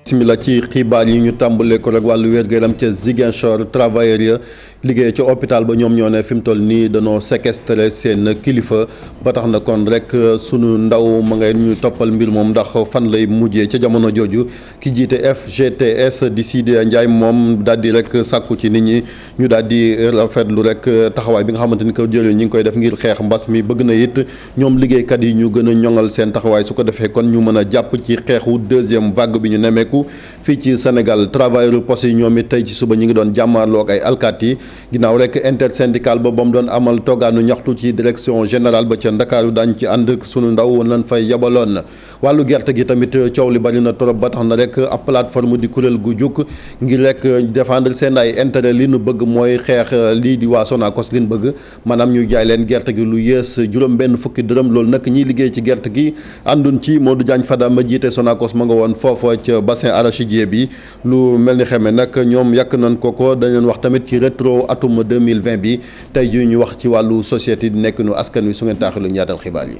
bismillah ci xibaar yi ñu tàmbalee ko rek wàllu wér-gu-yaram ca Ziguinchor travailleur ya liggéey ca hôpital ba ñoom ñoo ne fi mu toll nii dañoo séquestré seen kilifa ba tax na kon rek sunu ndaw ma ngay ñu toppal mbir moom ndax fan lay mujjee ca jamono jooju ki jiite FGTS di Sidya Ndiaye moom daal di rek sàkku ci nit ñi ñu daal di rafetlu rek taxawaay bi nga xamante ni ko jëlee ñi ngi koy def ngir xeex mbas mi bëgg na it ñoom liggéeykat yi ñu gën a ñoŋal seen taxawaay su ko defee kon ñu mën a jàpp ci xeexu deuxième vague bi ñu nemeeku fii ci Sénégal travailleur poste yi ñoom it tey ci suba ñi ngi doon jàmmaarloo ak ay alkaati ginnaaw rek intersyndical ba mu doon amal toogaanu ñaxtu ci direction générale ba ca Ndakaaru daañu ci ànd sunu ndaw lan fay yabaloon wàllu gerte gi tamit coow li bari na trop ba tax na rek ab plateforme di kuréel gu jukk ngir rek défendre seen ay intérêt li nu bëgg mooy xeex lii di waa Sonacos li nu bëgg maanaam ñu jaay leen gerte gi lu yées juróom benn fukki dërëm loolu nag ñiy liggéey ci gerte gi àndun ci Modou Diagne Fada ma jiite Sonacos ma nga woon foofa ca bassin arachidier bi lu mel ni xeme nag ñoom yàq nañ ko dañu wax tamit ci rétro atum 2020 bi tey jii ñu wax ci wàllu société di nekk nu askan wi su ngeen taaxalu ñaatal xibaar yi.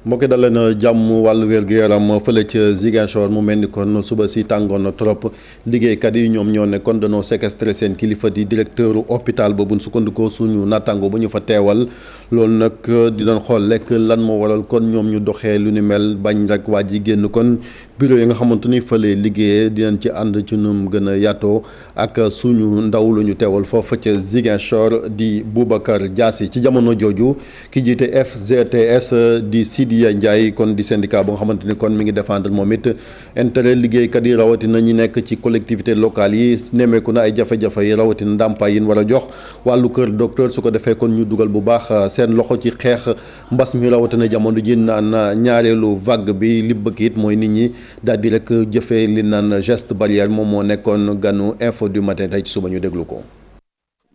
mbokki dal leen jàmm wàllu wér-gu-yaram fële ca Ziguinchor mu mel ni kon suba si tàngoon na trop liggéeykat yi ñoom ñoo ne kon dañoo séquestré seen kilifa di directeur hôpital ba bu ñu sukkandikoo suñu naataango ba ñu fa teewal loolu nag di doon xool lekk lan moo waral kon ñoom ñu doxee lu ni mel bañ rek waa ji génn kon bureau yi nga xamante ni fële liggéeyee dinañ ci ànd ci num gën a yaatoo ak suñu ndaw lu ñu teewal foofa ca Ziguinchor di Boubacar Diassi ci jamono jooju ki jiite FGTS di Sidya Ndiaye kon di syndicat bu nga xamante ni kon mi ngi défendre moom it intérêt liggéeykat yi rawatina ñi nekk ci collectivité locale yi nemmeeku na ay jafe-jafe yi rawatina ndàmpaay yi war a jox wàllu kër docteur su ko defee kon ñu dugal bu baax seen loxo ci xeex mbas mi rawatina jamono ji naan ñaareelu vague bi li bëgg it mooy nit ñi daal di rek jëfee li naan geste barrière moom moo nekkoon ganu info du matin tey ci suba ñu déglu ko.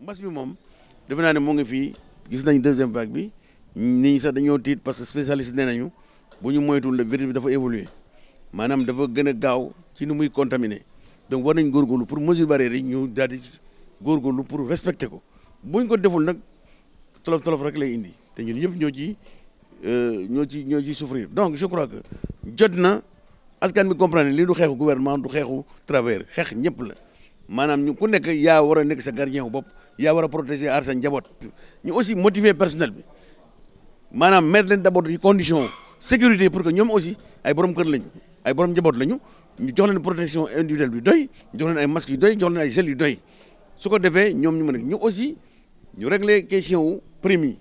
mbas bi moom defe naa ne moo ngi fii gis nañ deuxième vague bi nit ñi sax dañoo tiit parce que spécialiste nee nañu bu ñu moytuwul le virus bi dafa évoluer maanaam dafa gën a gaaw ci nu muy contaminé donc war nañ góorgóorlu pour mesure barrière yi ñu daal di góorgóorlu pour respecter ko buñ ko deful nag tolof tolof rek lay indi te ñun ñëpp ñoo ci souffrir donc je crois que jot na. askan bi comprendre lii du xeexu gouvernement du xeexu travailleur xeex ñëpp la maanaam ñu ku nekk yaa war a nekk sa gardien wu bopp yaa war a protéger aar sa njaboot ñu aussi motiver personnel bi maanaam mettre leen d'abord ci condition sécurité pour que ñoom aussi ay borom kër lañu ay borom njaboot lañu ñu jox leen protection individuelle bi doy ñu jox leen ay masques yu doy jox leen ay gel yu doy su ko defee ñoom ñu mën a ñu aussi ñu régler question wu prime yi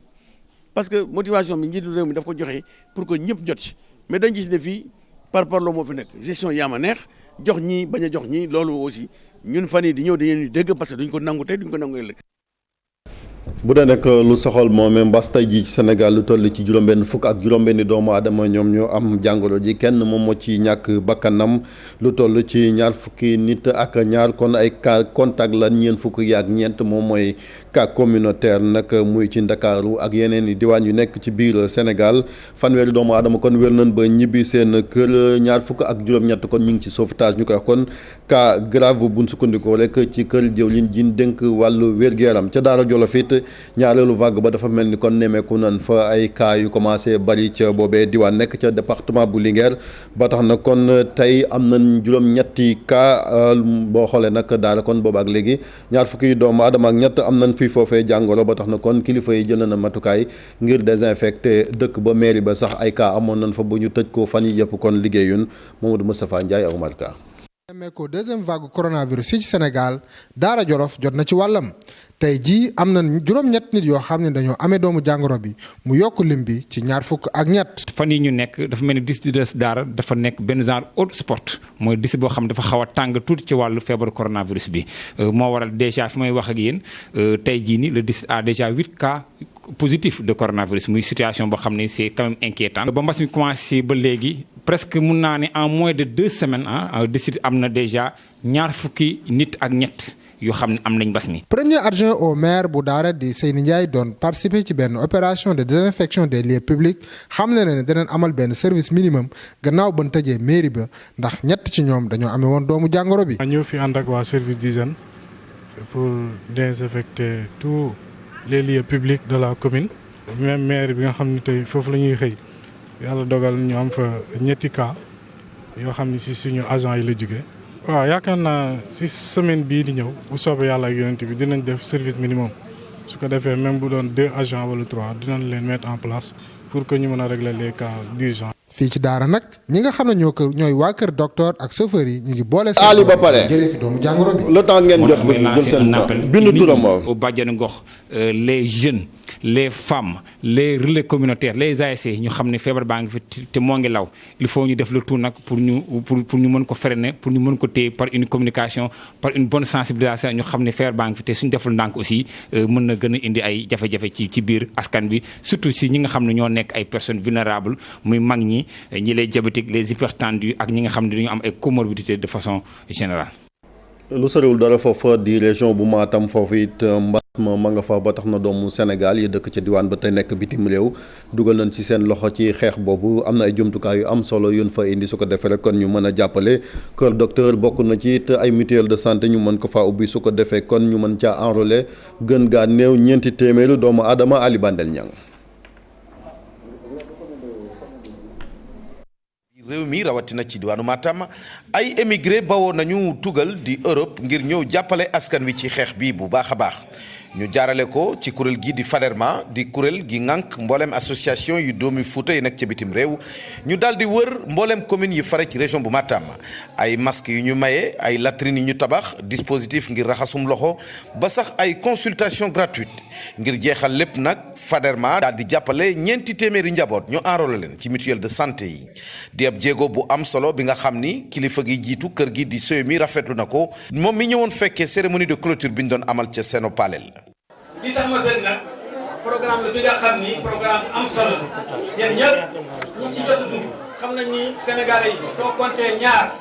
parce que motivation bi njiitu réew mi daf ko joxe pour que ñëpp jot ci mais dañ gis ne fii par rapport moo fi nekk gestion yaa ma neex jox ñii bañ a jox ñii loolu aussi ñun fan yii di ñëw dañuy dégg parce que duñ ko nangu tey duñ ko nangu ëllëg. bu dee nag lu soxal moom mbas tey jii ci Sénégal lu toll ci juróom-benn fukk ak juróom-benni doomu aadama ñoom ñoo am jàngoro ji kenn moom moo ci ñàkk bakkanam lu toll ci ñaar fukki nit ak ñaar kon ay cas contact la ñeent fukk yi ak ñeent moom mooy cas communautaire nag muy ci Ndakaaru ak yeneen i diwaan yu nekk ci biir Sénégal fanweeri doomu aadama kon wér nañ ba ñibbi seen kër ñaar fukk ak juróom-ñett kon ñu ngi ci sauvetage ñu koy wax kon cas grave buñ sukkandikoo rek ci kër jëwlin ji dénk wàllu wér-gu-yaram ca Daara Jolof it ñaareelu vague ba dafa mel ni kon nemeeku nan fa ay cas yu commencé bari ca boobee diwaan nekk ca département bu Linguère ba tax na kon tey am nañ juróom-ñetti cas boo xoolee nag daara kon booba ak léegi ñaar fukki doomu aadama ak ñett am nañ fii foofee jàngoro ba tax na kon kilifa yi jël na matukaay ngir désinfecter dëkk ba mairie ba sax ay cas amoon nañ fa bu ñu tëj ko fan yi yëpp kon liggéeyun Mamadou Moustapha Ndiaye ak Omar Ka. ko deuxième vague coronavirus fii ci Sénégal Daara Jolof jot na ci wàllam tey jii am na juróom-ñett nit yoo xam ne dañoo amee doomu jàngoro bi mu yokk lim bi ci ñaar fukk ak ñett. fan yi ñu nekk dafa mel ni district Daara dafa nekk benn genre hotspot mooy district boo xam ne dafa xaw a tàng tuuti ci wàllu feebaru coronavirus bi moo waral déjà fi may wax ak yéen tey jii ni le district a déjà 8 cas positifs de coronavirus muy situation boo xam ne c'est quand même inquiétant. ba mbas mi commencé ba léegi presque mun naa ne en moins de 2 semaines district am na déjà ñaar fukki nit ak ñett yoo xam ne am nañ mbas mi. premier adjoint au maire bu Daara di Seyni Ndiaye doon participer ci benn opération de désinfection des lieux publics xam ne danañ amal benn service minimum gannaaw ba ñu tëjee mairie ba ndax ñett ci ñoom dañoo amee woon doomu jàngoro bi. ñëw fi ànd ak waa service d'hygiène pour désinfecter tous les lieux publics de la commune. même maire bi nga xam ne tey foofu la ñuy xëy yàlla dogal ñu am fa ñetti cas yoo xam ne si suñu agent yi la jógee. waaw yaakaar naa si semaine bii di ñëw bu soobee yàlla ak yonent bi dinañ def service minimum su ko defee même bu doon 2 agents wala 3 dinañ leen mettre en place pour que ñu mën a régler les cas d'urgence. fii ci Daara nag ñi nga xam ne ñooy waa kër docteur ak chauffeur yi ñu ngi boole. Ali ba pare jëlee fi doomu jàngoro bi. le temps ngeen jot jël seen bindu turam au bàjjenu gox les jeunes les femmes les relais communautaires les ASC ñu xam ne feebar baa ngi fi te moo ngi law il faut ñu def le tout nag pour ñu mën ko freiner pour ñu mën ko téye par une communication par une bonne sensibilisation ñu xam ne feebar baa ngi fi te suñu deful ndànk aussi mën na gën a indi ay jafe-jafe ci biir askan bi surtout si ñi nga xam ne ñoo nekk ay personnes vulnérables muy mag ñi les diabétiques les hypertendus ak ñi nga xam ne dañu am ay comorbidités de façon générale. lu soriwul dara foofa di région bu Matam foofu it mbas ma nga fa ba tax na doomu Sénégal yi dëkk ca diwaan ba tey nekk bitim réew dugal nañ ci seen loxo ci xeex boobu am na ay jumtukaay yu am solo yun fa indi su ko defee rek kon ñu mën a jàppale kër docteur bokk na ci it ay mutuelle de santé ñu mën ko faa ubbi su ko defee kon ñu mën caa enrôler gën gaa néew 4 téeméeri doomu aadama Ali Bandel Niang. réew mi rawatina ci diwaanu Matam ay émigré bawoo nañu tugal di Europe ngir ñëw jàppale askan wi ci xeex bi bu baax a baax ñu jaarale ko ci kuréel gi di Faderma di kuréel gi ŋànk mboolem association yu doomi Fuuta yi nekk ca bitim réew ñu daal di wër mboolem commune yi fare ci région bu Matam ay masques yu ñu maye ay latrines yu ñu tabax dispositif ngir raxasum loxo ba sax ay consultation gratuite ngir jeexal lépp nag Faderma daal di jàppale 4 téeméeri njaboot ñu enrôlé leen ci mutuelle de santé yi di ab jéego bu am solo bi nga xam ni kilifa gi jiitu kër gi di sëy mi rafetlu na ko moom mi ñëwoon fekkee cérémonie de clôture bi ñu doon amal ca Seno Palel. li tax ma bëgg nag programme la bi nga xam ni programme am solo la yéen ñëpp ñi ci jot a dugg xam nañ ni Sénégalais yi soo compté ñaar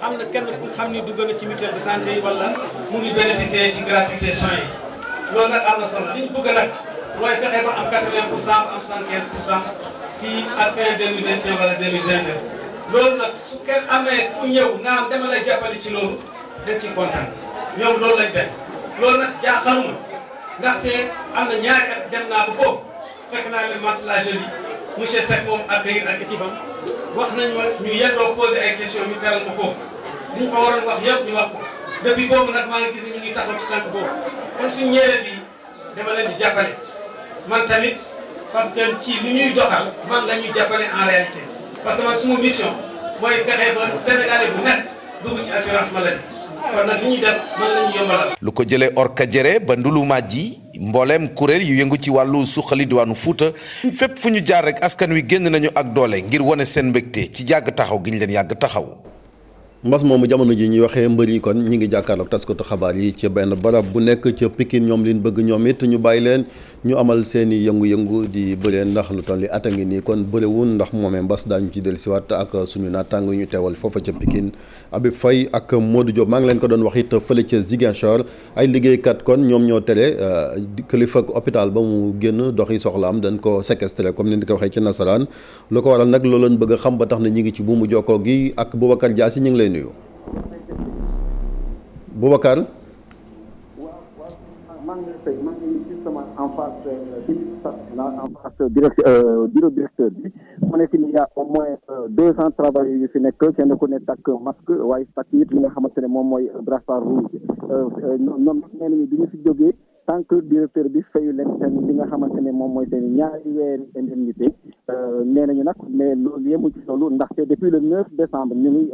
am na kenn ku xam ni dugg na ci mutuelle de santé yi wala mu ngi bénéficier ci gratuité soins yi loolu nag am na solo li ñu bëgg nag mooy fexe ba am 80% am 75% fii ak fin 2021 wala 2022 loolu nag su kenn amee ku ñëw nga am dama lay jàppale ci loolu dañ ciy kontaan ñoom loolu lañ def loolu nag jaaxaluma ndaxte am na ñaari at dem naa ba foofu fekk naa leen Mantes-la Jolie monsieur Seck moom accueillir ak équipe am wax nañ ma ñu yendoo poser ay questions ñu teral ma foofu li ñu fa waroon wax yëpp ñu wax ko depuis boobu nag maa ngi gis ñu ngi taxaw ci tànk boobu kon suñ ñëwee fii dama leen di jàppale man tamit parce que ci li ñuy doxal man la ñuy jàppale en réalité parce que man suma mission mooy fexe ba Sénégalais bu nekk dugg ci assurance maladie kon nag li ñuy def man la ñuy yombalal. lu ko jëlee Orkadiéré ba Ndouloumadji mbooleem kuréel yu yëngu ci wàllu suqali diwaanu Fuuta fépp fu ñu jaar rek askan wi génn nañu ak doole ngir wane seen mbégte ci jàgg taxaw gi ñu leen yàgg taxaw. mbas moomu jamono ji ñuy waxee mbër yi kon ñi ngi jàkkaarloog taskatu xabaar yi ci benn barab bu nekk ca Pikine ñoom liñ bëgg ñoom it ñu bàyyi leen ñu amal seen i yëngu-yëngu di bëree ndax lu toll li at a ngi nii kon bëriwul ndax moomee mbas daañu ci dellusiwaat ak suñu naataang ñu teewal foofa ca Pikine Habib Faye ak Modou Diop maa ngi leen ko doon wax it fële ca Ziguinchor ay liggéeykat kon ñoom ñoo tere kilifa hôpital ba mu génn doxi soxlaam dañ ko séquestré comme ni ñu ko waxee ci nasaraan lu ko waral nag loolu lañ bëgg a xam ba tax na ñi ngi ci buumu jokkoo gi ak Boubacar Diassi ñu ngi lay nuyu Boubacar. bureau directeur bi mu nekk ni y a au moins 200 travailleurs yu fi nekk kenn ku ne takk masque waaye takk it li nga xamante ne moom mooy brassard rouge ñoom nee nañu bi ñu fi jógee tant que directeur bi fayu leen seen li nga xamante ne moom mooy seen ñaari weeri indemnité nee nañu nag mais loolu yemu ci loolu ndaxte depuis le 9 décembre ñu ngi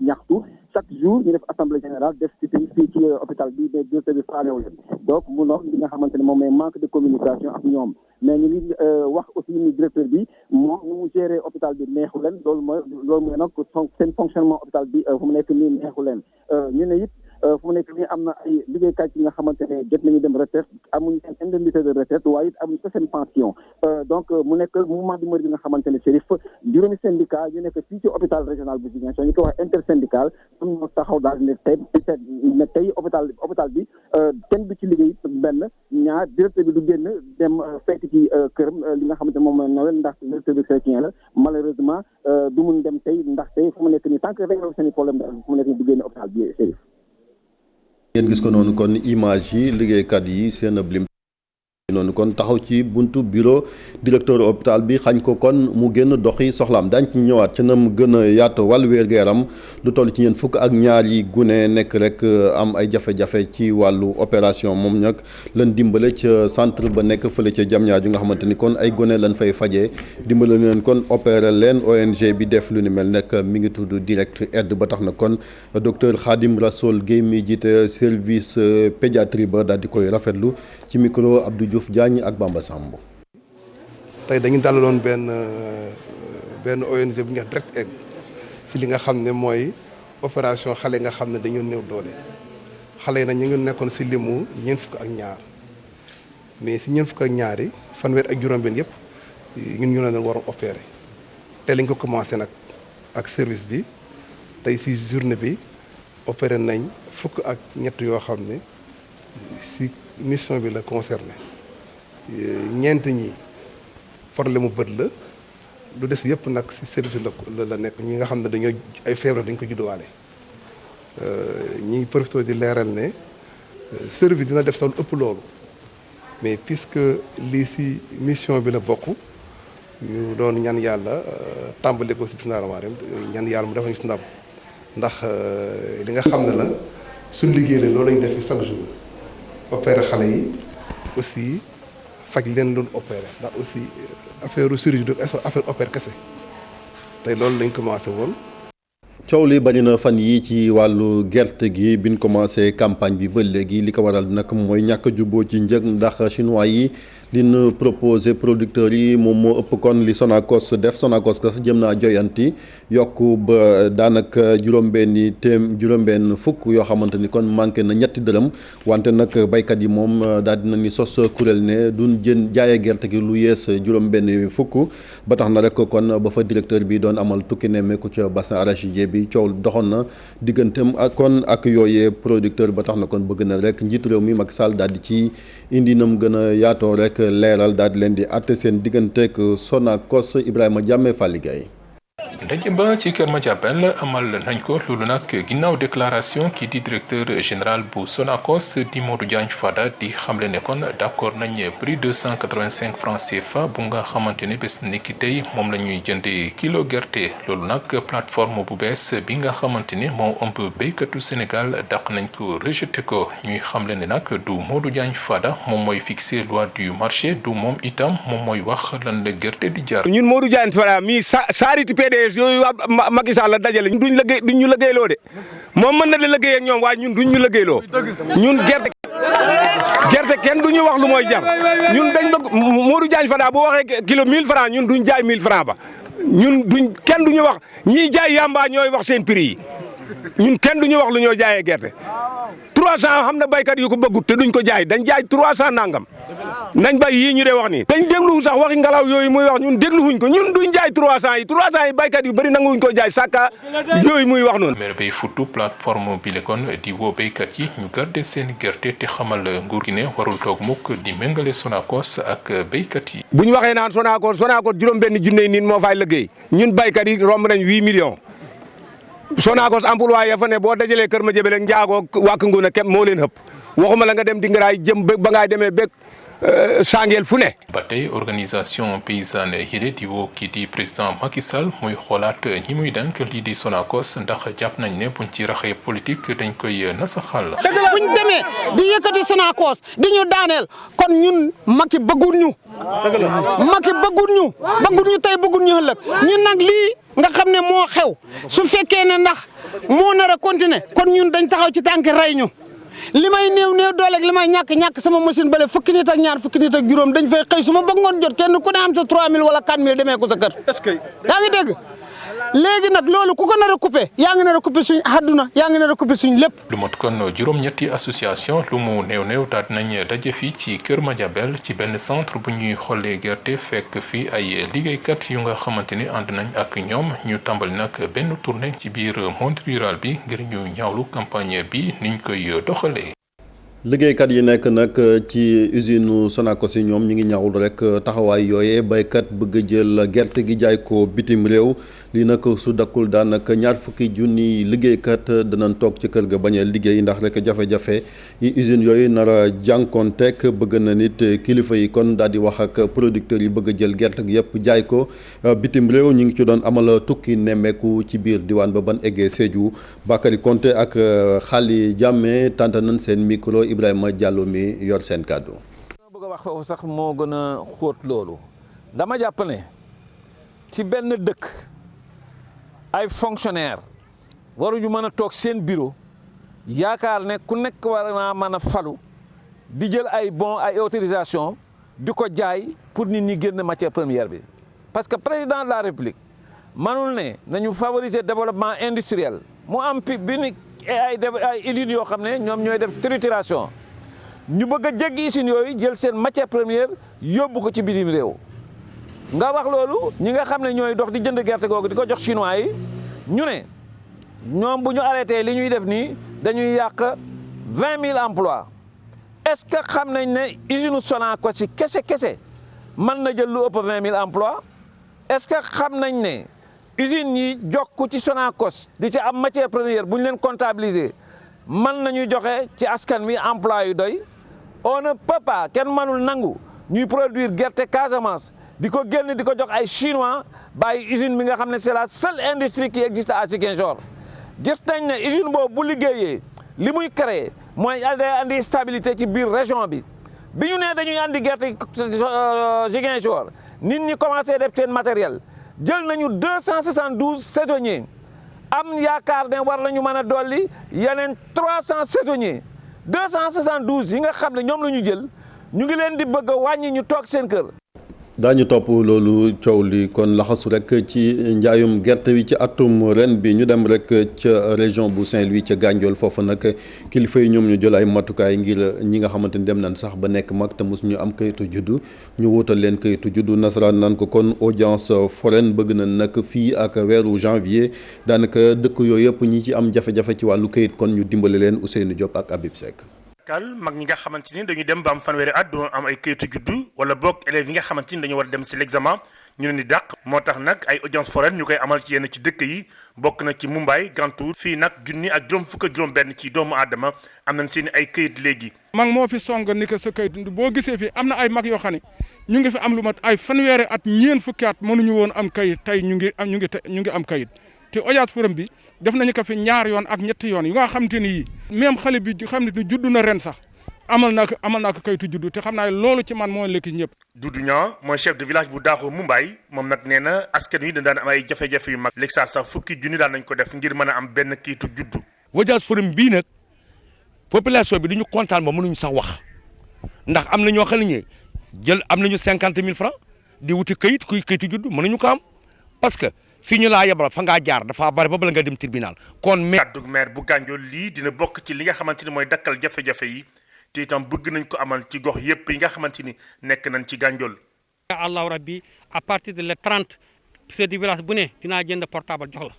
ñaxtu chaque jour ñu def assemblée générale def ci fii ci hôpital bi mais directeur bi faalewu leen donc mu noonu li nga xamante ne moom mooy manque de communication ak ñoom mais ñu ngi wax aussi ni directeur bi moom nu mu gérer hôpital bi neexu leen loolu mooy nag seen fonctionnement hôpital bi fu mu nekk nii neexu leen ñu ne it fu mu nekk nii am na ay liggéeykat yi nga xamante ne jot nañu dem retraite amuñu seen indemnité de retraite waaye it amuñu seen pension donc mu nekk mouvement d'humeur bi nga xamante ne Chérif juróomi syndicat yu nekk fii ci hôpital régional bu Ziguinchor ñu koy wax intersyndical ñoom ñoo taxaw daal ne tey hôpital bi kenn du ci liggéey benn ñaar directeur bi du génn dem fekk ci këram li nga xamante ne moom mooy Noël ndax directeur bi chrétien la malheureusement du mun dem tey ndaxte fu mu nekk nii tant que réglé seen i problème daal fu mu nekk nii du génn hôpital bi Chérif. ngeen gis ko noonu kon image yi liggéeykat yi seen blim noonu kon taxaw ci buntu bureau directeur hôpital bi xañ ko kon mu génn doxi soxlaam daañ ci ñëwaat ci nam gën a yaatu wàllu wér-gu-yaram lu toll ci ñeen fukk ak ñaar yi gune nekk rek am ay jafe-jafe ci wàllu opération moom nag lan dimbale ca centre ba nekk fële ca Diamniadio nga xamante ni kon ay gune lan fay fajee dimbale leen kon opéré leen ONG bi def lu ni mel nekk mi ngi tudd Direct Aide ba tax na kon docteur Khadim Rassoul Guèye mi jiite service pédiatrie ba daal di koy rafetlu ci micro Abdou Diouf Diagne ak Bamba Samb. tey dañu dalaloon benn ONG bu ñuy wax Direct Aide si li nga xam ne mooy opération xale nga xam ne dañu néew doole xale yi nag ñu ngi nekkoon si limu ñeent fukk ak ñaar mais si ñeent fukk ak ñaar yi fanweer ak juróom-benn yëpp ñun ñu leen waroon opéré tey lañ ko commencé nag ak service bi tey si journée bi opéré nañ fukk ak ñett yoo xam ne si mission bi la concerné ñeent ñi problème mu bët la lu des yëpp nag ci service la nekk ñi nga xam ne dañoo ay feebar dañ ko judduwaale ñi profité di leeral ne service dina def sax lu ëpp loolu mais puisque lii ci mission bi la bokk ñu doon ñaan yàlla tàmbali ko ci bismillaahi rahmaani rahiim ñaan yàlla mu defal ñu ci ndam ndax li nga xam ne la suñ liggéey la loolu lañu def chaque jour opérer xale yi aussi faj leen doon opérer ndax aussi affaire chirurgie du affaire opérer kese tey loolu lañ commencé woon. coow li bari na fan yi ci wàllu gerte gi biñ commencé campagne bi ba léegi li ko waral nag mooy ñàkk a jubboo ci njëg ndax chinois yi li ñu proposé producteurs yi moom moo ëpp kon li Sonacos def Sonacos sax jëm naa joyanti yokk ba daanaka juróom-benn fukk yoo xamante ni kon manqué na ñetti dërëm wante nag baykat yi moom daal dina ni sos kuréel ne duñ jaayee gerte gi lu yees juróom-benn fukk ba tax na rek kon ba fa directeur bi doon amal tukki nemmeeku ca bassin arachidier bi coow doxoon na digganteem ak yooyee producteur ba tax na kon bëgg na rek njiitu réew mi Macky Sall daal di ci indi nam gën a yaatoo rek leeral daal di leen di àtte seen digganteeg Sonacos Ibrahima Diame Falligay. ndaje ba ci Kër Madiabel amal nañ ko loolu nag ginnaaw déclaration kii di directeur général bu Sonacos di Modou Diagne Fada di xamle ne kon d'accord nañ prix 285 francs CFA bu nga xamante ne bés ni ki tey moom la ñuy jëndee kilo gerte loolu nag plateforme bu bees bi nga xamante ne moo ëmb béykatu Sénégal dàq nañ ko rejeté ko ñuy xamle ne nag du Modou Diagne Fada moom mooy fixer loi du marché du moom itam moom mooy wax lan la gerte di jar. ñun Modou Diagne Fada mi saariti PDS yooyu waa Macky Sall la dajale duñ ñu liggéeyloo de moom mën na la liggéey ak ñoom waaye ñun duñ ñu liggéeyloo ñun gerte kenn du ñu wax lu mooy jar ñun dañ bëgg Modou Diagne Fada bu waxee kilo 1000 francs ñun duñ jaay 1000 francs ba ñun kenn du ñu wax ñiy jaay yamba ñooy wax seen prix yi ñun kenn du ñu wax lu ñoo jaayee gerte 300 xam na baykat yu ko bëggut te duñ ko jaay dañ jaay 300 nangam nañ bay yii ñu dee wax nii dañ déglu sax waxi ngelaw yooyu muy wax ñun dégluwuñ ko ñun duñ jaay 300 yi baykat yu bëri nanguwuñ ko jaay sàkka yooyu muy wax noonu. maire bay futu plateforme bi la kon di woo baykat yi ñu garder seen gerte te xamal nguur gi ne warul toog mukk di méngale Sonacos ak baykat yi. bu ñu waxee naan Sonacos juróom-benn junne nit moo fay liggéey ñun baykat yi romb nañ 8 millions. Sonacos employé ya fa ne boo dajalee Kër Madiabel ak Njaago wàkk Nguna képp moo leen ëpp waxuma la nga dem Dingaraay jëm ba ngaay demee bég Sangeel fu ne. ba tey organisation paysanne yi di woo kii di président Macky Sall muy xoolaat ñi muy denk lii di Sonacos ndax jàpp nañ ne buñ ci raxee politique dañ koy nasaxal. buñ demee di yëkkati Sonacos di ñu daaneel kon ñun Macky bëggul ñu. Macky bëggul ñu tey bëggul ñu ëllëg ñun nag lii nga xam ne moo xew su fekkee ne ndax moo nar a continuer kon ñun dañ taxaw ci tànk rey ñu. li may néew doole ak li may ñàkk sama machine bale fukki nit ak ñaar fukki nit ak juróom dañ fay xëy su ma bëgg ngoon jot kenn ku ne am sa 3000 wala 4000 demee ko sa kër. est-ce que yaa ngi dégg léegi nag loolu ku ko nar a coupé yaa ngi nar a coupé suñ àdduna yaa ngi nar a coupé suñ lépp. lu mot kon juróom-ñetti association lu mu néew daal nañ daje fii ci Kër Madiabel ci benn centre bu ñuy xollee gerte fekk fii ay liggéeykat yu nga xamante ni ànd nañ ak ñoom ñu tàmbali nag benn tournée ci biir monde rural bi ngir ñu ñaawlu campagne bi niñ koy doxalee. liggéeykat yi nekk nag ci usine Sonacos yi ñoom ñu ngi ñaawul rek taxawaay yooyee baykat bëgg jël gerte gi jaay ko bitim réew lii nag su dakkul daanaka 20 junni liggéeykat danañ toog ci kër ga bañ a liggéey ndax rek jafe-jafe yi usines yooyu nar a jànkoonteeg bëgg na nit kilifa yi kon daal di wax ak producteurs yi bëgg a jël gerte gi yëpp jaay ko bitim réew ñu ngi ci doon amal tukki nemmeeku ci biir diwaan ba ban eggee Sédhiou Bakary Konté ak Xaali Jàmme tànta nañ seen micro Ibrahima Diallo mi yor seen kàddu. bëgg a wax foofu sax moo gën a xóot loolu dama jàpp ne ci benn dëkk ay fonctionnaire waruñu mën a toog seen bureau yaakaar ne ku nekk war naa mën a falu di jël ay bon ay autorisation di ko jaay pour nit ñi génn matière première bi parce que président de la république manul ne nañu favoriser développement industriel mu am bi ni ay usines yoo xam ne ñoom ñooy def trituration ñu bëgg a jéggi usines yooyu jël seen matière première yóbbu ko ci bitim réew nga wax loolu ñi nga xam ne ñooy dox di jënd gerte googu di ko jox chinois yi ñu ne ñoom bu ñu arrêté li ñuy def nii dañuy yàq 20 000 emplois est-ce que xam nañ ne usine Sonacos ci kese mën na jël lu ëpp 20 000 emplois est-ce que xam nañ ne usines yi jokk ci Sonacos di ci am matière première bu ñu leen comptabiliser mën nañu joxe ci askan wi emploi yu doy on ne peut pas kenn mënul nangu ñuy produire gerte Casamance di ko génn di ko jox ay chinois bàyyi usine bi nga xam ne c'est la seule industrie qui existe à Ziguinchor gis nañ ne usine boobu bu liggéeyee li muy créé mooy day andi stabilité ci biir région bi ñu ne dañuy andi gerte Ziguinchor nit ñi commencé def seen matériel jël nañu 272 saisonniers am yaakaar ne war nañu mën a dolli yeneen 300 saisonniers 272 yi nga xam ne ñoom la ñu jël ñu ngi leen di bëgg a wàññi ñu toog seen kër. daañu topp loolu coow li kon laxasu rek ci njaayum gerte wi ci atum ren bi ñu dem rek ca région bu Saint-Louis ca Gandiol foofu nag kilifa yi ñoom ñu jël ay matukaay ngir ñi nga xamante ni dem nañ sax ba nekk mag te mos ñu am kayitu juddu ñu wutal leen kayitu juddu nasaraan naan ko kon audience foraine bëgg na nag fii ak weeru janvier daanaka dëkk yooyu yëpp ñi ci am jafe-jafe ci wàllu kayit kon ñu dimbale leen Ousseynou Diop ak Habib Seck. mag ñi nga xamante ni dañu dem ba am fanweeri at doon am ay kayitu juddu wala boog élèves yi nga xamante ni dañu war a dem si l'examen ñu leen di dàq moo tax nag ay audience foraine ñu koy amal ci yenn ci dëkk yi bokk na ci Mumbai Gantour fii nag junni ak juróom fukk ak juróom benn ci doomu aadama am nañ seen ay kayit léegi. mag moo fi song ni que sa kayit boo gisee fi am na ay mag yoo xam ne ñu ngi fi am lu mat ay fanweeri at ñeen fukki at mënuñu woon am kayit tey ñu ngi am kayit te audience foraine bi def nañu ko fi ñaar yoon ak ñetti yoon yu nga xamante ni yii même xale bi xam ne juddu na ren sax amal naa ko kayitu juddu te xam naa loolu ci man moo lekk ñëpp. Doudou Niang mooy chef de village bu Daaxo Mumbai moom nag nee na askan wi dañ daan am ay jafe-jafe yu mag léegi sax fukki junni daan nañ ko def ngir mën a am benn kayitu juddu. audience foraine bii nag population bi duñu kontaan ba mënuñu sax wax ndax am na ñoo xam ne jël am nañu 50 000 francs di wuti kayit kuy kayitu juddu mënuñu ko am parce que. fii ñu laa yebal fa ngaa jaar dafa bari ba bala nga dem tribunal kon kaddu maire bu Gandiol lii dina bokk ci li nga xamante ni mooy dakkal jafe-jafe yi te itam bëgg nañ ko amal ci gox yépp yi nga xamante ni nekk nañ ci Gandiol. allahu rabbi à partir de le 30 chef du village bu ne dinaa jënd portable jox la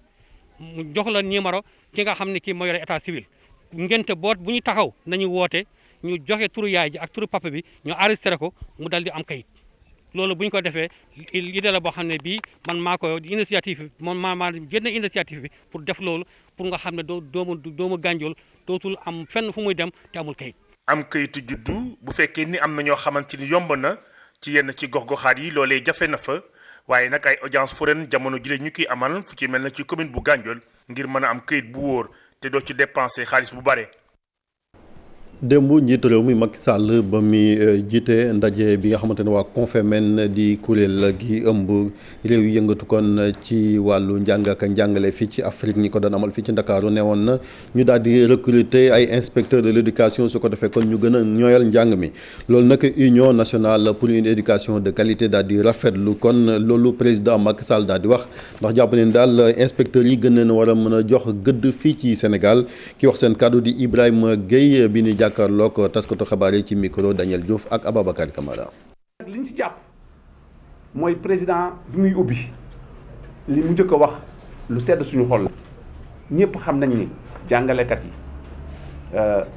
mu jox la numéro ki nga xam ne kii moo yore état civil ngente boot bu ñu taxaw nañu woote ñu joxe turu yaay ji ak turu papa bi ñu enregistré ko mu dal di am kayit. loolu bu ñu ko defee idée la boo xam ne bii man maa ko initiative bi man maa génn initiative bi pour def loolu pour nga xam ne doomu Gandiol dootul am fenn fu muy dem te amul kayit. am kayitu juddu bu fekkee ni am na ñoo xamante ni yomb na ci yenn ci gox-goxaat yi loolee jafe na fa waaye nag ay audience foraine jamono jile ñu koy amal fu ci mel na ci commune bu Gandiol ngir mën a am kayit bu wóor te doo ci dépenser xaalis bu bare. démb njiitu réew mi Macky Sall ba mi jiite ndaje bi nga xamante ne waa Confémen di kuréel gi ëmb réew yi yëngatu kon ci wàllu njàng ak njàngale fii ci Afrique ñi ko doon amal fii ci Ndakaaru ne woon na ñu daal di recruter ay inspecteurs de l'éducation su ko defee kon ñu gën a ñooyal njàng mi loolu nag Union nationale pour une éducation de qualité daal di rafetlu kon loolu président Macky Sall daal di wax ndax jàpp ne daal inspecteurs yi gën leen war a mën a jox gëdd fii ci Sénégal ki wax seen kàddu di Ibrahima Gueye bi ni jàkkaarloog taskatu xabaar yi ci micro Daniel Diouf ak Ababacar Camara. li ñu ci jàpp mooy président bi muy ubbi li mu njëkk a wax lu sedd suñu xol la ñëpp xam nañ ni jàngalekat yi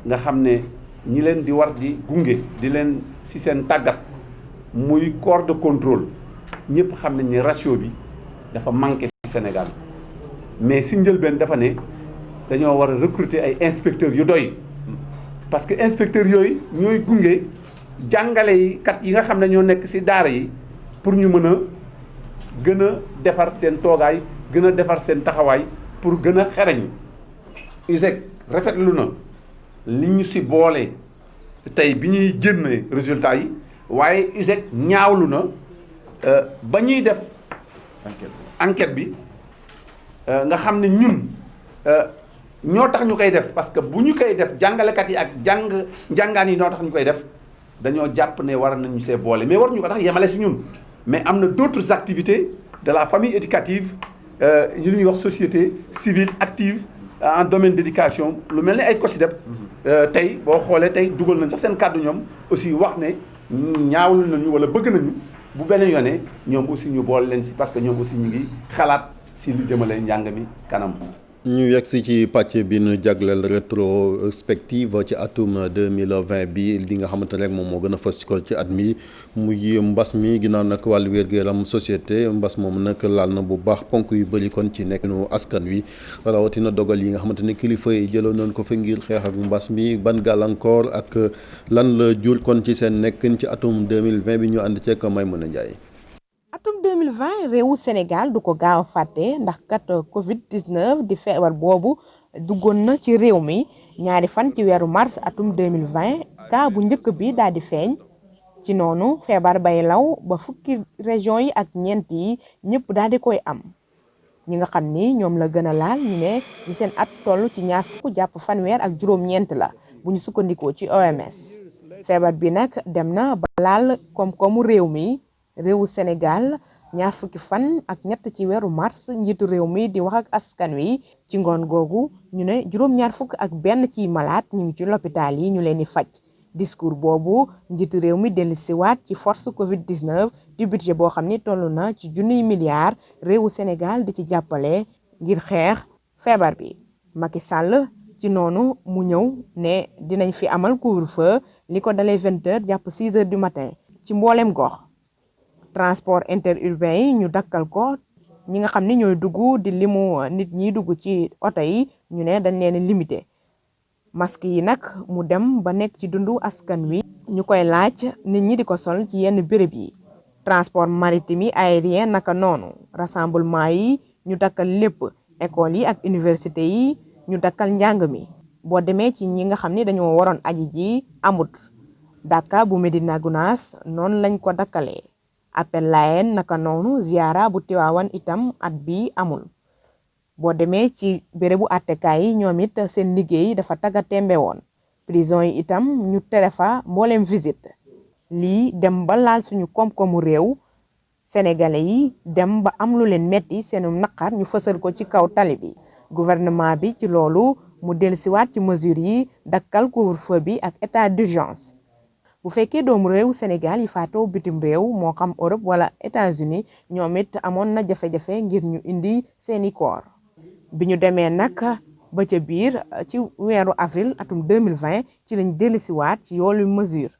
nga xam ne ñi leen di war di gunge di leen ci seen tàggat muy corps de contrôle ñëpp xam nañ ni ratio bi dafa manqué ci Sénégal mais ci njëlbeen dafa ne dañoo war a recruter ay inspecteurs yu doy. parce que inspecteurs yooyu ñooy gunge jàngale yi kat yi nga xam ne ñoo nekk ci daara yi pour ñu mën a gën a defar seen toogaay gën a defar seen taxawaay pour gën a xereñ USEC rafetlu na li ñu ci boole tey bi ñuy génne résultats yi waaye USEC ñaawlu na ba ñuy def enquête bi nga xam ne ñun ñoo tax ñu koy def parce que bu ñu koy def jàngalekat yi ak njàngaan yi ñoo tax ñu koy def dañoo jàpp ne war nañu see boole mais waruñu ko tax yemale si ñun mais am na d'autres activités de la famille éducative yu ñuy wax société civile active en domaine d'éducation lu mel ne ay COSYDEP tey boo xoolee tey dugal nañ sax seen kàddu ñoom aussi wax ne ñaawlu nañu wala bëgg nañu bu beneen yoonee ñoom aussi ñu boole leen si parce que ñoom aussi ñu ngi xalaat si lu jëmale njàng mi kanam. ñu yegg si ci pàcc bi ñu jagleel rétrospective ci atum 2020 bi li nga xamante ne rek moom moo gën a fës ko ci at mi muy mbas mi ginnaaw nag wàllu wér-gu-yaram société mbas moom nag laal na bu baax ponk yu bëri kon ci nekkinu askan wi rawatina dogal yi nga xamante ne kilifa yi jëloon nañ ko fa ngir xeex ak mbas mi ban gàllankoor ak lan la jur kon ci seen nekkin ci atum 2020 bi ñu ànd ceeg Maimouna Ndiaye. atum 2020 réewu Sénégal du ko gaaw a fàtte ndax kat Covid-19 di feebar boobu duggoon na ci réew mi ñaari fan ci weeru mars atum 2020 cas bu njëkk bi daal di feeñ ci noonu feebar bay law ba fukki région yi ak ñeent yi ñëpp daal di koy am ñi nga xam ni ñoom la gën a laal ñu ne ñi seen at toll ci ñaar fukk jàpp fanweer ak juróom-ñeent la bu ñu sukkandikoo ci OMS feebar bi nag dem na ba laal koom-koomu réew mi. réewu Sénégal ñaar fukki fan ak ñett ci weeru mars njiitu réew mi di wax ak askan wi ci ngoon googu ñu ne juróom-ñaar fukk ak benn ciy malade ñu ngi ci l'hôpital yi ñu leen di faj discours boobu njiitu réew mi dellusiwaat ci force Covid-19 di budget boo xam ni toll na ci junniy milliards réewu Sénégal di ci jàppale ngir xeex feebar bi Macky Sall ci noonu mu ñëw ne dinañ fi amal couvre-feu li ko dalee 20h jàpp 6h du matin ci mboolem gox. transport interurbain yi ñu dakkal ko ñi nga xam ni ñooy dugg di limu nit ñi dugg ci oto yi ñu ne dañ leen limité masque yi nag mu dem ba nekk ci dundu askan wi ñu koy laaj nit ñi di ko sol ci yenn béréb yi transport maritime yi aérien naka noonu rassemblement yi ñu dakkal lépp école yi ak université yi ñu dakkal njàng mi boo demee ci ñi nga xam ni dañoo waroon aji ji amut Dakar bu Medina Gounass noonu lañ ko dakkalee appel Layeen naka noonu ziara bu Tiwaawan itam at bi amul boo demee ci bérébu attekaay yi ñoom it seen liggéey dafa tagga tembe woon prison yi itam ñu tere fa mbooleem visite lii dem ba laal suñu koom-koomu réew sénégalais yi dem ba am lu leen metti seenu naqar ñu fësal ko ci kaw tali bi gouvernement bi ci loolu mu dellusiwaat ci mesures yi dakkal couvre-feu bi ak état d'urgence bu fekkee doomu réew Sénégal yi faatoo bitim réew moo xam Europe wala États-Unis ñoom it amoon na jafe-jafe ngir ñu indi seeni koor bi ñu demee nag ba ca biir ci weeru avril atum 2020 ci lañ dellusiwaat ci yoolu mesure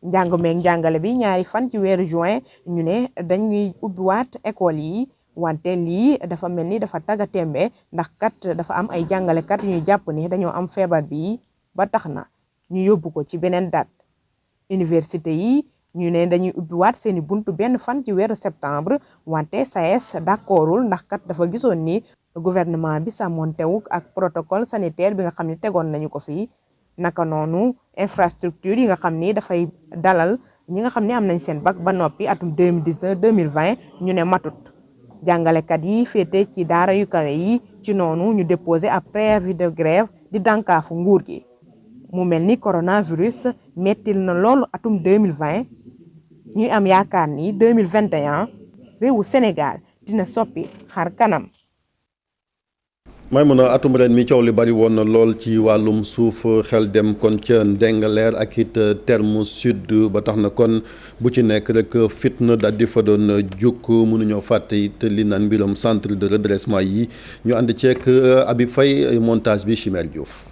njàng meeg njàngale bi ñaari fan ci weeru juin ñu ne dañuy ubbiwaat école yi wante lii dafa mel ni dafa tagga tembe ndax kat dafa am ay jàngalekat yu ñu jàpp ni dañoo am feebar bi ba tax na ñu yóbbu ko ci beneen date université yi ñu ne dañuy ubbiwaat seeni buntu benn fan ci weeru septembre wante SAES d'accordul ndax kat dafa gisoon ni gouvernement bi sàmmontewuk ak protocole sanitaire bi nga xam ne tegoon nañu ko fii naka noonu infrastructure yi nga xam ni dafay dalal ñi nga xam ne am nañ seen bac ba noppi atum 2019 2020 ñu ne matut jàngalekat yi féete ci daara yu kawe yi ci noonu ñu déposé ab préavis de grève di dànkaafu nguur gi mu mel ni coronavirus mettil na loolu atum 2020 ñuy am yaakaar ni 2021 réewu Sénégal dina soppi xar kanam. may mun a atum ren mi coow li bari woon na lool ci wàllum suuf xel dem kon ca Ndingler ak it terme sud ba tax na kon bu ci nekk rek fitna daal di fa doon jukk mënuñoo fàtte it li naan mbiram centre de redressement yi ñu ànd ceek Habib Faye montage bi Chimère Diouf.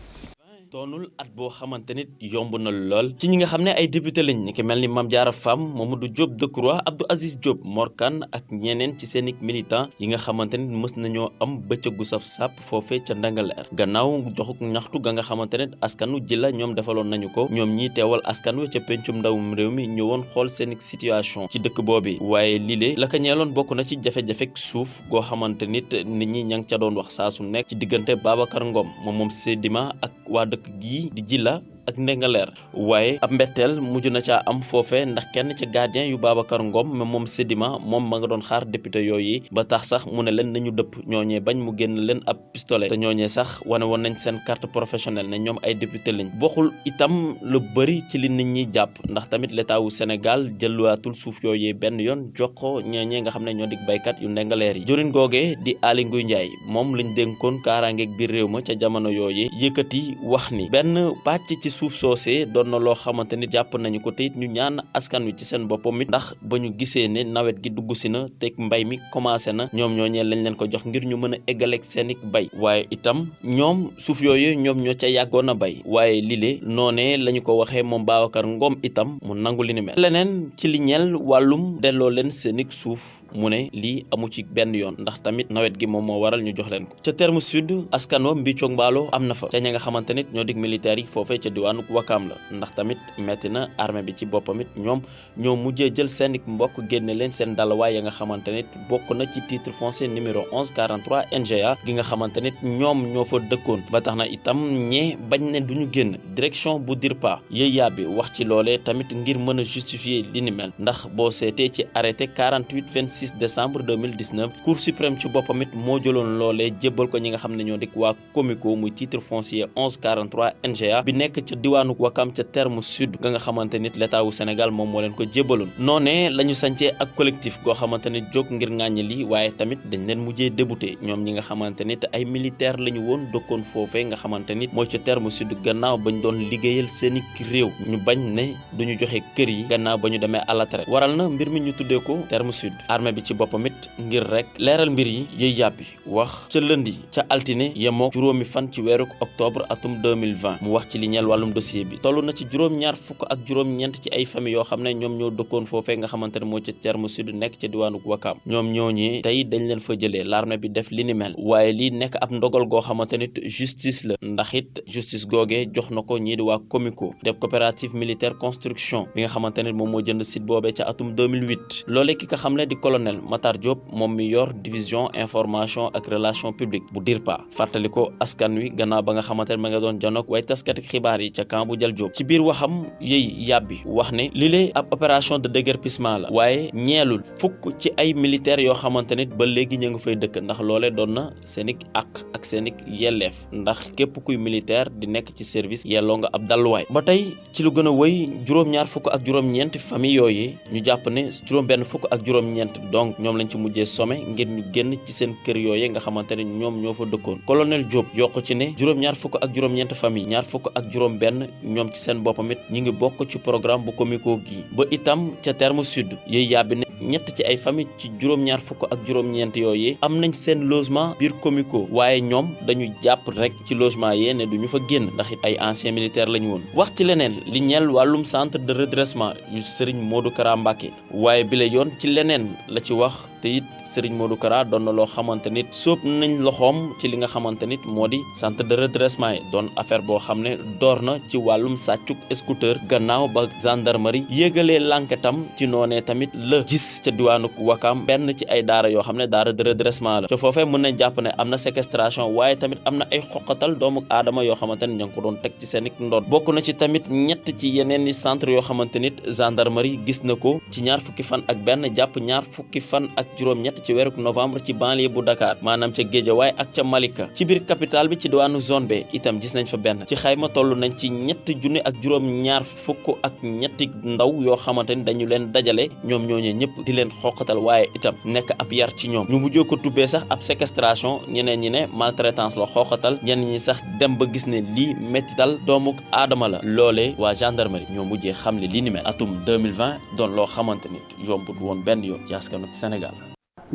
doonul at boo xamante nit yomb na lool ci ñi nga xam ne ay député lañ ki mel ni Mame Diarra Fam Mamadou Diop Decroix Abdou Aziz Diop Mor Kane ak ñeneen ci seen militant yi nga xamante ne mës nañoo am bëccëgu saf sàpp foofee ca Ndingler gannaaw joxuk ñaxtu ga nga xamante ne askanu Jila ñoom defaloon nañu ko ñoom ñi teewal askan wi ca pencum ndawum réew mi ñëwoon xool seen situation ci dëkk boobi waaye lile la ko ñeeloon bokk na ci jafe-jafek suuf goo xamante nit ñi ña ngi ca doon wax saa su nekk ci diggante Babacar Ngom moom Sedima ak waa dëkk gii di Jila ak Ndingler waaye ab mbetteel mujj na caa am foofe ndax kenn ci gardien yu Babacar Ngom moom Sedima moom ma nga doon xaar député yooyu ba tax sax mu ne leen nañu dëpp ñooñee bañ mu génn leen ab pistolet te ñooñee sax wane woon nañ seen carte professionnelle ne ñoom ay député lañ bokkul itam lu bëri ci li nit ñi jàpp ndax tamit l'état wu Sénégal jëluwaatul suuf yooyee benn yoon jox ko ñooñee nga xam ne ñoo dig baykat yu Ndingler yi jëriñ googee di Aly Ngouille Ndiaye moom lañ dénkoon kaaraangeeg biir réew ma ca jamono yooyu yëkkati wax ni benn pàcc ci suuf soosee doon na loo xamante ni jàpp nañu ko te it ñu ñaan askan wi ci seen boppam it ndax ba ñu gisee ne nawet gi dugg si na teg mbay mi commencé na ñoom ñooñee lañ leen ko jox ngir ñu mën a eggaleeg seen i bay waaye itam ñoom suuf yooyu ñoom ñoo ca yàggoon a bay waaye lile noonee la ñu ko waxee moom Babacar Ngom itam mu nangu li ni mel leneen ci li ñeel wàllum delloo leen seen i suuf mu ne lii amu ci benn yoon ndax tamit nawet gi moom moo waral ñu jox leen ko ca terme sud askan wa mbiccoog mbaalo am na fa ca ña nga xamante nit ñoo dig militaire yi foofee ca diwaanu Wakaam la ndax tamit metti na armée bi ci boppam it ñoom ñoo mujjee jël seen mbokk génne leen seen dalawaay ya nga xamante nit bokk na ci titre foncier numéro 1143 NGA gi nga xamante nit ñoom ñoo fa dëkkoon ba tax na itam ñee bañ ne duñu génn direction bu DIRPA yéeyaa bi wax ci loolee tamit ngir mën a justifier li ni mel ndax boo seetee ci arrêté 48 26 décembre 2019 cour suprême ci boppam it moo jëloon loolee jébbal ko ñi nga xam ne ñoo dik waa Comico muy titre foncier 1143 NGA bi nekk ca diwaanu Wakam ca terme sud ga nga xamante nit l'état wu Sénégal moom moo leen ko jébbaloon noonee la ñu sancee ak collectif goo xamante nit jóg ngir ŋàññi lii waaye tamit dañ leen mujjee débouté ñoom ñi nga xamante nit ay militaire la ñu woon dëkkoon foofee nga xamante nit mooy ca terme sud gannaaw bañ doon liggéeyal seeni réew ñu bañ ne duñu joxe kër yi gannaaw ba ñu demee à la traite waral na mbir mi ñu tuddee ko terme sud armée bi ci boppam it ngir rek leeral mbir yi yëy yàbbi wax ca lëndi ca altine yemoo juróomi fan ci weeru octobre atum 2020 mu wax ci li ñeel wàllum dossier bi toll na ci juróom-ñaar fukk ak juróom-ñeent ci ay famille yoo xam ne ñoom ñoo dëkkoon foofee nga xamante ne moo ca terme sud nekk ca diwaanu Wakaam ñoom ñooñi tey dañ leen fa jëlee l'armée bi def li ni mel waaye lii nekk ab ndogal goo xamante nit justice la ndax it justice googee jox na ko ñii di waa Comico def coopérative militaire construction bi nga xamante ne moom moo jënd site boobee ca atum 2008 loolee ki nga xam ne di colonel Matar Diop moom mi yor division information ak relation publique bu DIRPA fàttali ko askan wi gannaaw ba nga xamante ne ma nga doon janook waaye taskati xibaar yi ca camp bu Jal Diop ci biir waxam yëy yàbbi wax ne lii ab opération de déguerpissement la waaye ñeelul fukk ci ay militaires yoo xamante ne ba léegi ñu ngi fay dëkk ndax loolee doon na seen i àq ak seen i yelleef ndax képp kuy militaire di nekk ci service yelloo nga ab dalluwaay ba tey ci lu gën a wëy juróom-ñaar fukk ak juróom-ñeent famille yooyu ñu jàpp ne juróom-benn fukk ak juróom-ñeent donc ñoom lañ ci mujjee somme ngir ñu génn ci seen kër yooyu nga xamante ne ñoom ñoo fa dëkkoon colonel Diop yokk ci ne juróom-ñaar fukk ak juróom-ñeent famille ñaar fukk ak juróom-benn ñoom ci seen boppam it ñi ngi bokk ci programme bu Comico gi ba itam ca terme sud yooyu yàbbi ne ñett ci ay famille ci juróom-ñaar fukk ak juróom-ñeent yooyu am nañ seen logement biir Comico waaye ñoom dañu jàpp rek ci logement yee ne duñu fa génn ndax it ay anciens militaires lañu woon wax ci leneen li ñeel wàllum centre de redressement yu Serigne Modou Kara Mbacké waaye bi la yoon ci leneen la ci wax te it Serigne Modou Kara doon na loo xamante nit sóob nañ loxoom ci li nga xamante nit moo di centre de redressement yi doon affaire boo xam ne door na ci wàllum sàccuk scooter gannaaw ba gendarmerie yéegalee l'enquêtam ci noonee tamit la gis ca diwaanu Wakam benn ci ay daara yoo xam ne daara de redressement la ca foofee mën nañ jàpp ne am na séquestration waaye tamit am na ay xoqatal doomu aadama yoo xamante ne ña ngi ko doon teg ci seen ndoot bokk na ci tamit ñett ci yeneen i centre yoo xamante nit gendarmerie gis na ko ci ñaar fukki fan ak benn jàpp ñaar fukki fan ak juróom-ñett ci weeru novembre ci banlieue bu Dakar maanaam ca Guédiawaye ak ca Malika ci biir capitale bi ci diwaanu zone B itam gis nañ fa benn ci xayma toll nañ ci ñetti junni ak juróom-ñaar fukk ak ñetti ndaw yoo xamante ni dañu leen dajale ñoom ñooñee ñëpp di leen xoqatal waaye itam nekk ab yar ci ñoom ñu mujjoo ko tubbee sax ab séquestration ñeneen ñi ne maltraitance la xoqatal ñeneen ñi sax dem ba gis ne lii mettital doomu aadama la loolee waa gendarmerie ñoo mujjee xam ne li ni mel atum 2020 doon loo xamante ni yombut woon benn yoon ci askanu Sénégal.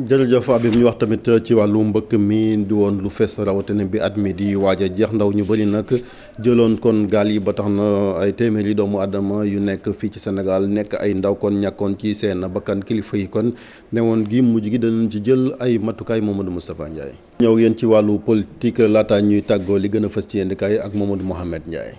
jërëjëf Habib ñu wax tamit ci wàllu mbëkk mi di woon lu fees rawatina bi at mi di waaj a jeex ndaw ñu bëri nag jëloon kon gaal yi ba tax na ay téeméeri doomu adama yu nekk fii ci Sénégal nekk ay ndaw kon ñàkkoon ci seen bakkan kilifa yi kon newoon gi mujj gi danañ ci jël ay matukaay Mamadou Moustapha Ndiaye. ñëw yéen ci wàllu politique laata ñuy tàggoo li gën a fës ci yéenekaay ak Mamadou Mohamed Ndiaye.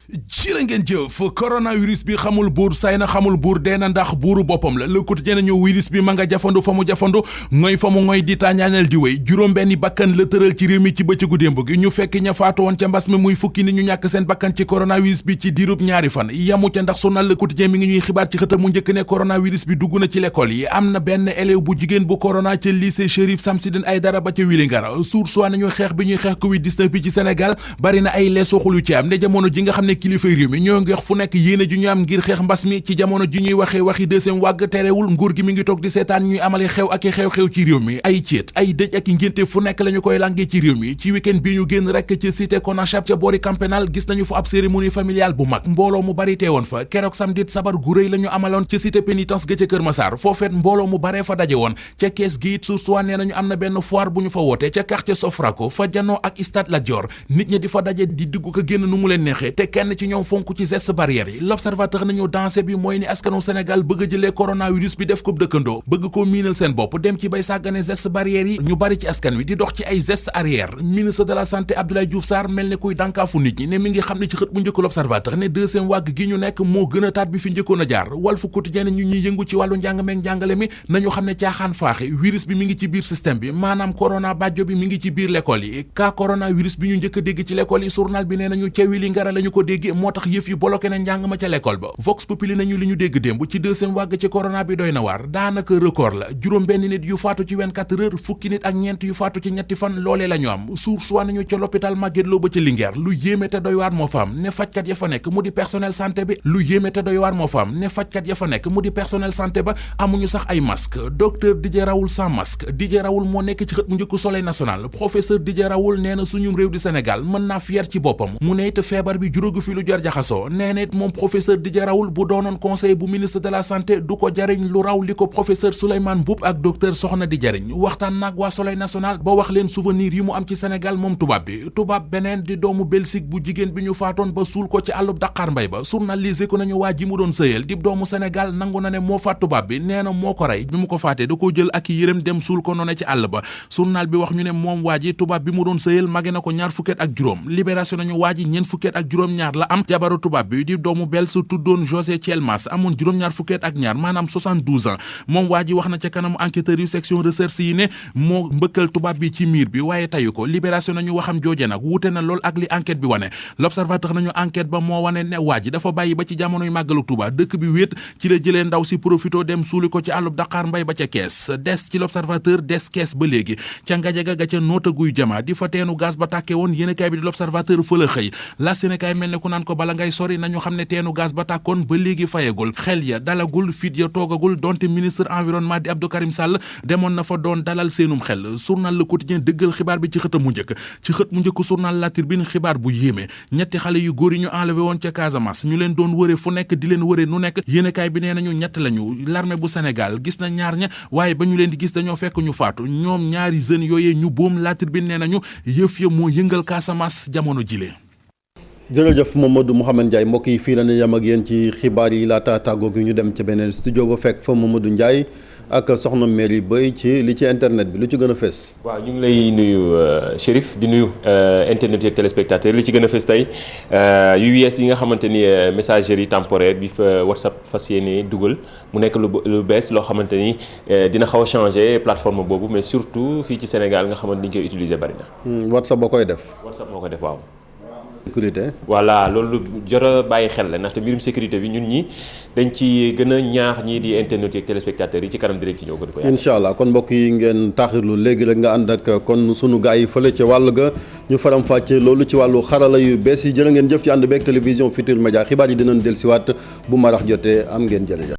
jërë ngeen jëf coronavirus bi xamul buur say na xamul buur dee na ndax buuru boppam la Le Quotidien nañu virus bi ma nga jafandu fa mu jafandu ngoy fa mu ngoy di tàññaaneel di wéy juróom-benni bakkan la tëral ci réew mi ci bëccëgu démb gi ñu fekk ña faatu woon ca mbas mi muy fukki nit ñu ñàkk seen bakkan ci coronavirus bi ci diirub ñaari fan yamu ca ndax journal Le Quotidien mi ngi ñuy xibaar ci xëtam mu njëkk ne coronavirus bi dugg na ci l'école yi am na benn élève bu jigéen bu corona ca lycée Chérif Samsidine Aïdara ba ca Vélingara Source A nañu xeex bi ñuy xeex Covid-19 bi ci Sénégal bari na ay lees waxul yu ci am ne jamono ji nga xam ne kilifay réew mi ñoo ngi wax fu nekk yéene ju ñu am ngir xeex mbas mi ci jamono ji ñuy waxee waxi deuxième vague terewul nguur gi mi ngi toog di seetaan ñuy amale xew ak i xew-xew ci réew mi ay céet ay dëj ak i ngénte fu nekk la ñu koy langee ci réew mi ci week-end bi ñu génn rek ci cité Konachab ca boori Camp Pénal gis nañu fa ab cérémonie familiale bu mag mbooloo mu bari teewoon fa keroog samedi sabar gu rëy la ñu amaloon ci cité pénitence ga ca Kër Massar foofeet mbooloo mu baree fa daje woon ca kees gi it su soi nee nañu am na benn foire bu ñu fa woote ca quartier Sofraco fa janoo ak stade Lat Dior nit ñi di fa daje di dugg ko génn nu mu leen neexee te kenn ci ñoom fonk ci geste barrière yi l'observateur nañu dansé bi mooy ni askanu Sénégal bëgg a jëlee coronavirus bi def ko dëkkandoo bëgg koo miinal seen bopp dem ci bay sàggane geste barrière yi ñu bari ci askan wi di dox ci ay geste arrière ministre de la santé Abdoulaye Diouf Sarr mel ne kuy dànkaafu nit ñi ne mi ngi xam ne ci xët bu njëkk l'observateur ne deuxième vague gi ñu nekk moo gën a taat bi fi njëkkoon a jaar Walf Quotidien ñu ñuy yëngu ci wàllu njàng meeg njàngale mi nañu xam ne caaxaan faaxe virus bi mi ngi ci biir système bi maanaam corona bàjjo bi mi ngi ci biir l'école yi cas coronavirus bi ñu njëkk a dégg ci l'école yi journal bi nee nañu ca Vélingara la ñu ko dégg moo tax yëf yi bloqué na njàng ma ca l'école ba Vox Populi nañu li ñu dégg démb ci deuxième vague ci corona bi doy na waar daanaka record la juróom benn nit yu faatu ci 24 heures fukki nit ak ñeent yu faatu ci ñetti fan loolee la ñu am source wa nañu ca l'hôpital Magatte Lô ba ca Linguère lu yéeme te doy waar moo fa am ne fajkat ya fa nekk mu di personnel santé bi lu yéeme te doy waar moo fa am ne fajkat ya fa nekk mu di personnel santé ba amuñu sax ay masque docteur Didier Raoult sans masque Didier Raoult moo nekk ci xët mu njëkk Soleil national professeur Didier Raoult nee na suñu réew di Sénégal mën naa fier ci boppam mu ne it feebar bi juróogu fi lu jar jaxasoo nee na it moom professeur Didier Raoult bu doonoon conseiller bu ministre de la santé du ko jariñ lu raw li ko professeur Souleymane Mboup ak docteur Soxna di jariñ waxtaan nag waa Soleil national ba wax leen souvenir yi mu am ci Sénégal moom tubaab bi tubaab beneen di doomu Belgique bu jigéen bi ñu faatoon ba suul ko ci àllub Dakar Mbay ba journalisé ko nañu waa ji mu doon sëyal di doomu Sénégal nangu na ne moo faat tubaab bi nee na moo ko rey bi mu ko faatee da koo jël ak yërëm dem suul ko noone ci àll ba journal bi wax ñu ne moom waa ji tubaab bi mu doon sëyal mage na ko ñaar fukket ak juróom libération nañu waa ji ñeent fukket ak juróom ñaar la am jabaru tubaab bi di doomu Belgique tuddoon José Thielmas amoon juróom-ñaar fukket ak ñaar maanaam 72 ans moom waa ji wax na ca kanamu enquêteurs yu section recherche yi ne moo mbëkkal tubaab bi ci miir bi waaye tayu ko libération nañu waxam jooje nag wuute na lool ak li enquête bi wane l'observateur nañu enquête ba moo wane ne waa ji dafa bàyyi ba ci jamonoy màggalu Tuuba dëkk bi wéet ci la jëlee ndaw si profito dem suuli ko ci àllub Dakar Mbay ba ca kees des ci l'observateur des kees ba léegi ca ngajaga ga ca noota guy jama di fa teenu gaz ba tàkke woon yéenekaay bi di l'observateur fa la xëy la Sénégal mel ne ku naan ko bala ngay sori nañu xam ne teenu gaz ba tàkkoon ba léegi fayagul xel ya dalagul fit ya toogagul donte ministre environnement di Abdou Karim Sall demoon na fa doon dalal seenum xel journal Le Quotidien dëggal xibaar bi ci xët mu njëkk journal La Tribune xibaar bu yéeme ñetti xale yu góor yi ñu enlevé woon ca Casamance ñu leen doon wëre fu nekk di leen wëre nu nekk yéenekaay bi nee nañu ñett lañu l'armée bu Sénégal gis na ñaar ña waaye ba ñu leen di gis dañoo fekk ñu faatu ñoom ñaari jeunes yooyee ñu boom La Tribune nee nañu yëf ya moo yëngal Casamance jamono jile jërëjëf Mamadou Mouhamed Ndiaye mbokk yi fii la ñu yem ak yéen ci xibaar yi laata tàggoo gi ñu dem ci beneen studio ba fekk fa Mamadou Ndiaye ak soxna Mary Boye ci li ci internet bi lu ci gën a fees. waaw ñu ngi lay nuyu Chérif di nuyu internet yeeg téléspectateur li ci gën a fees tey yu yees yi nga xamante ni messagerie temporaire bi fa WhatsApp fas yéene dugal mu nekk lu bees loo xamante ni dina xaw a changer plateforme boobu mais surtout fii ci Sénégal nga xamante ni ñu koy utiliser bari na. WhatsApp boo koy def. WhatsApp moo koy def waaw. sécurité. voilà loolu jot a bàyyi xel la ndaxte mbirum sécurité bi ñun ñi dañ ci gën a ñaax ñii di internet yeeg téléspectateurs yi ci kanam direct ci ñëw gën ko yaatu. incha allah kon mbokk yi ngeen taaxirlu léegi rek nga ànd ak kon sunu gars yi fële ca wàll ga ñu faram fàcce loolu ci wàllu xarala yu bees yi jërë ngeen jëf ci ànd beeg télévision Futurs Médias xibaar yi dinañ dellusiwaat bu marax jotee am ngeen jërëjëf.